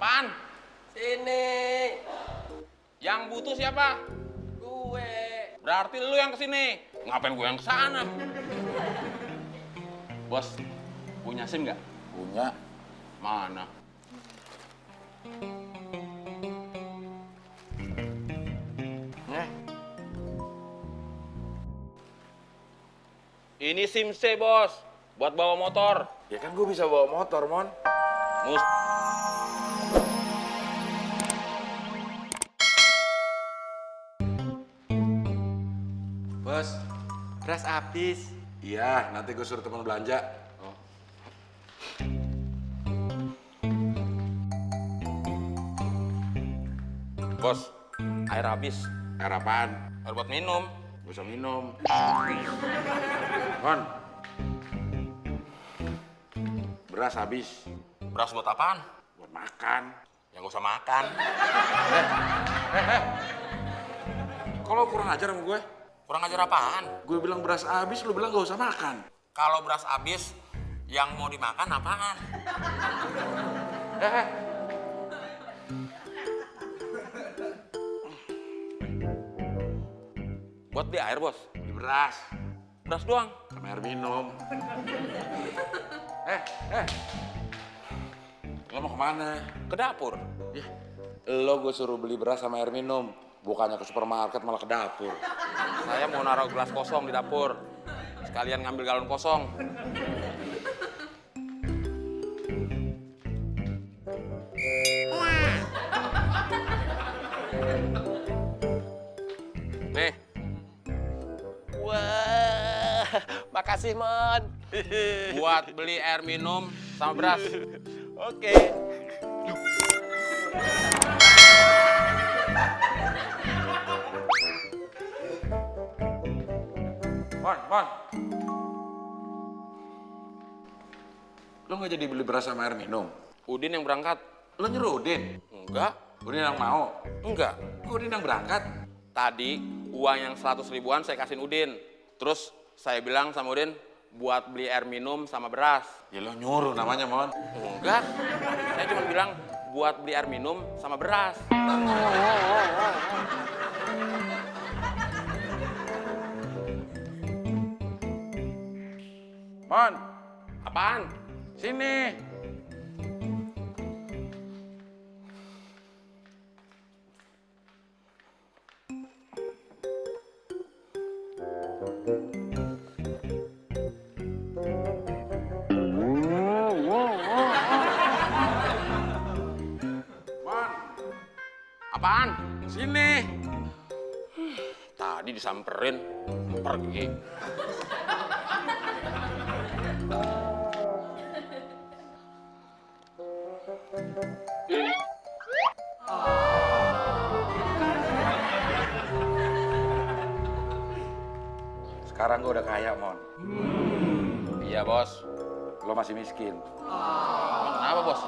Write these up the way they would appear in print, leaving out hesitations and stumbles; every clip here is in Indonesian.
Apaan? Sini. Yang butuh siapa? Gue. Berarti lu yang kesini. Ngapain gue yang kesana? Bos, punya SIM nggak? Punya. Mana? Ini SIM C, bos. Buat bawa motor. Ya kan gue bisa bawa motor, Mon. Mus. Bos, beras habis. Iya, nanti gue suruh teman belanja. Bos, air habis. Air apaan? Air buat minum. Gak usah minum. Mon. Beras habis. Beras buat apaan? Buat makan. Ya nggak usah makan. Kalau kurang ajar sama gue? Kurang ajar apaan? Gue bilang beras habis, lu bilang gak usah makan. Kalau beras habis, yang mau dimakan apaan? Buat beli air, bos. Beli beras. Beras doang. Sama air minum. Lo mau kemana? Ke dapur. Ya, lo gue suruh beli beras sama air minum. Bukannya ke supermarket malah ke dapur. Saya mau naruh gelas kosong di dapur. Sekalian ngambil galon kosong. Nih. Wah, makasih, Mon. Buat beli air minum sama beras. Oke. Mon. Lo nggak jadi beli beras sama air minum? Udin yang berangkat. Lo nyuruh Udin? Enggak. Udin yang mau? Enggak. Kok Udin yang berangkat? Tadi uang yang 100 ribuan saya kasihin Udin. Terus saya bilang sama Udin buat beli air minum sama beras. Ya lo nyuruh namanya, Mon. Enggak. Saya cuma bilang buat beli air minum sama beras. Mon, Apaan? sini. Apaan? Sini. Tadi disamperin, pergi. Sekarang gue udah kaya, Mon. Iya, bos. Lo masih miskin. Emang kenapa, bos?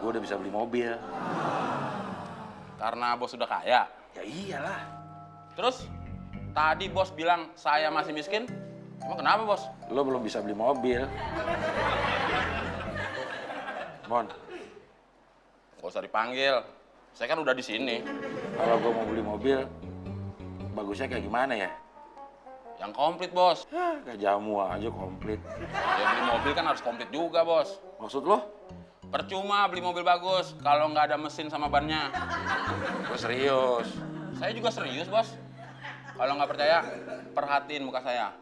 Gue udah bisa beli mobil. Karena bos sudah kaya. Ya iyalah. Terus tadi bos bilang saya masih miskin. Emang kenapa, bos? Lo belum bisa beli mobil. Mon, Gak usah dipanggil. Saya kan udah di sini. kalau gue mau beli mobil, bagusnya kayak gimana ya? Yang komplit, bos. Kayak jamu aja komplit. Ya beli mobil kan harus komplit juga, bos. Maksud lo? Percuma beli mobil bagus kalau nggak ada mesin sama bannya. Gue serius. Saya juga serius, bos. Kalau nggak percaya, perhatiin muka saya.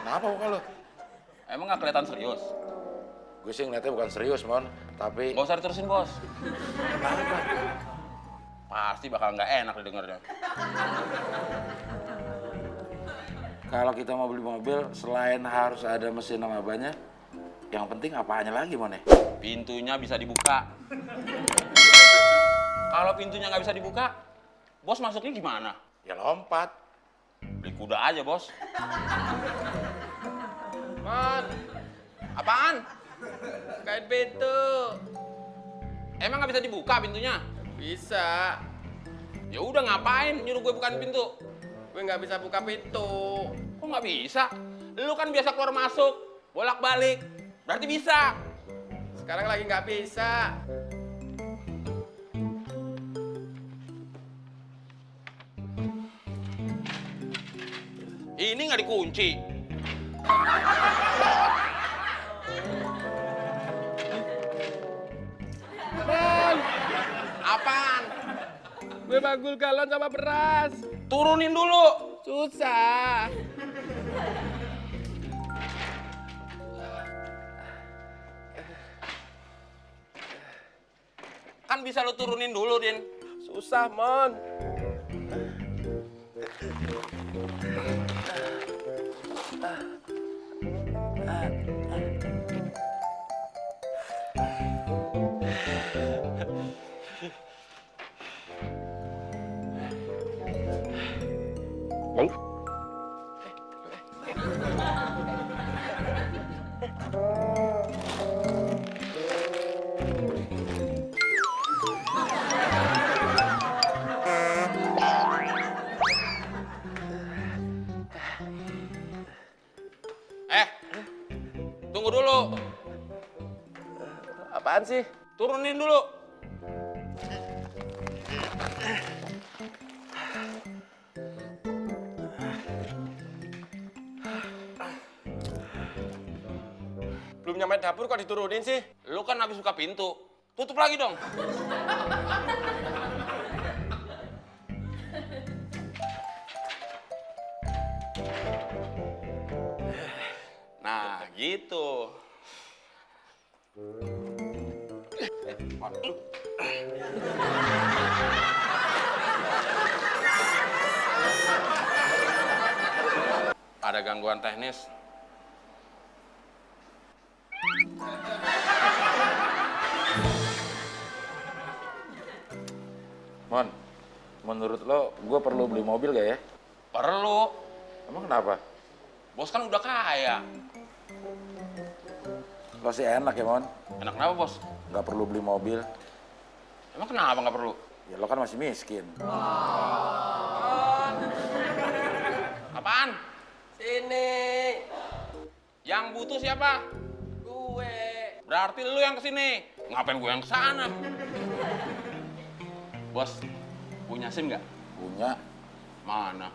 Kenapa muka lo? Emang nggak kelihatan serius? Gue sih ngeliatnya bukan serius, Mon. Tapi... Nggak usah diterusin, bos. Kenapa? Pasti bakal nggak enak didengarnya. Kalau kita mau beli mobil, selain harus ada mesin sama bannya, yang penting apanya lagi, Mon ya? Pintunya bisa dibuka. Kalau pintunya nggak bisa dibuka, bos masuknya gimana? Ya lompat. Beli kuda aja, bos. Mon, Apaan? bukain pintu. Emang nggak bisa dibuka pintunya? Bisa. Ya udah ngapain nyuruh gue bukain pintu? Gue nggak bisa buka pintu. Kok nggak bisa? Lu kan biasa keluar masuk, bolak-balik. Berarti bisa. Sekarang lagi nggak bisa. Ini nggak dikunci. Mon, Apaan? gue manggul galon sama beras. Turunin dulu. Susah. Kan bisa lu turunin dulu, Din. Susah, Mon. Tunggu dulu. Apaan sih? Turunin dulu. Belum nyampe dapur kok diturunin sih? Lu kan habis buka pintu. Tutup lagi dong. Nah, gitu. Ada gangguan teknis. Mon, menurut lo gue perlu beli mobil gak ya? Perlu. Emang kenapa? Bos kan udah kaya. Lo sih enak ya, Mon. Enak kenapa, Bos? Gak perlu beli mobil. Emang kenapa nggak perlu? Ya lo kan masih miskin. Apaan? Sini. Yang butuh siapa? Gue. Berarti lu yang kesini. Ngapain gue yang kesana? Bos, punya SIM nggak? Punya. Mana?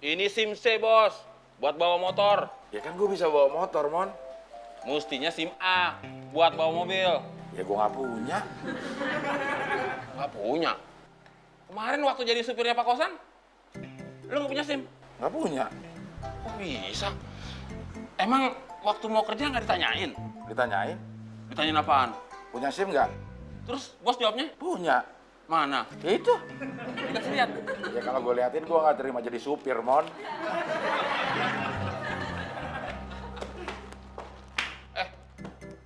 Ini SIM C, Bos. Buat bawa motor. Ya kan gue bisa bawa motor, Mon. Mustinya SIM A. Buat bawa mobil. Ya gue gak punya. Nggak punya. Kemarin waktu jadi supirnya Pak Kosan, lu nggak punya SIM? Gak punya. Kok bisa? Emang waktu mau kerja nggak ditanyain? Ditanyain, Ditanyain apaan? punya SIM gak? Terus bos jawabnya, Punya. mana? Ya itu. Dikasih lihat. Ya kalau gue liatin gue gak terima jadi supir, Mon.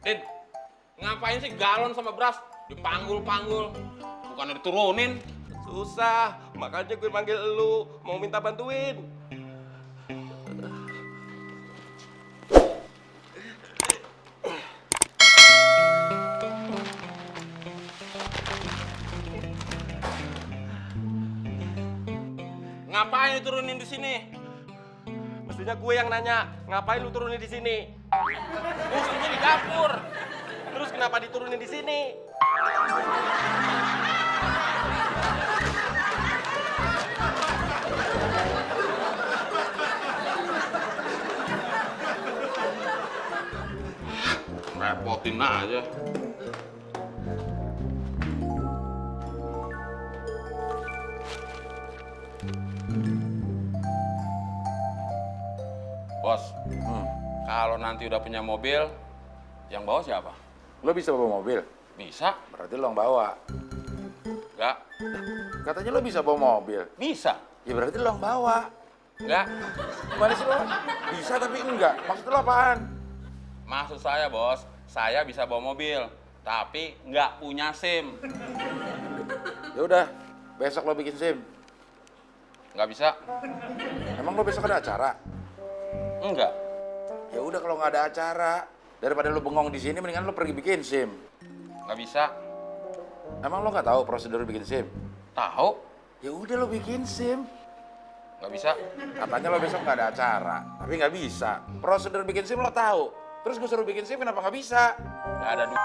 Din, ngapain sih galon sama beras? Dipanggul-panggul. Bukannya diturunin. Susah. Makanya gue manggil elu. Mau minta bantuin. Ngapain diturunin di sini? Mestinya gue yang nanya. Ngapain lu turunin di sini? Mestinya di dapur. Terus kenapa diturunin di sini? Repotin aja. Bos, kalau nanti udah punya mobil, yang bawa siapa? Lo bisa bawa mobil? Bisa? Berarti lo yang bawa. Enggak? Katanya lo bisa bawa mobil. Bisa? Ya berarti lo yang bawa. Enggak? Gimana sih lo? Bisa tapi enggak. Maksud lo apaan? Maksud saya, Bos, saya bisa bawa mobil, tapi nggak punya SIM. Ya udah, besok lo bikin SIM. Nggak bisa? Emang lo besok ada acara? Enggak. Ya udah kalau nggak ada acara, daripada lo bengong di sini, mendingan lo pergi bikin SIM. Nggak bisa? Emang lo nggak tahu prosedur bikin SIM? Tahu? Ya udah lo bikin SIM. Nggak bisa. Katanya lo besok nggak ada acara, tapi nggak bisa. Prosedur bikin SIM lo tahu. Terus gue suruh bikin SIM kenapa nggak bisa? Nggak ada duit.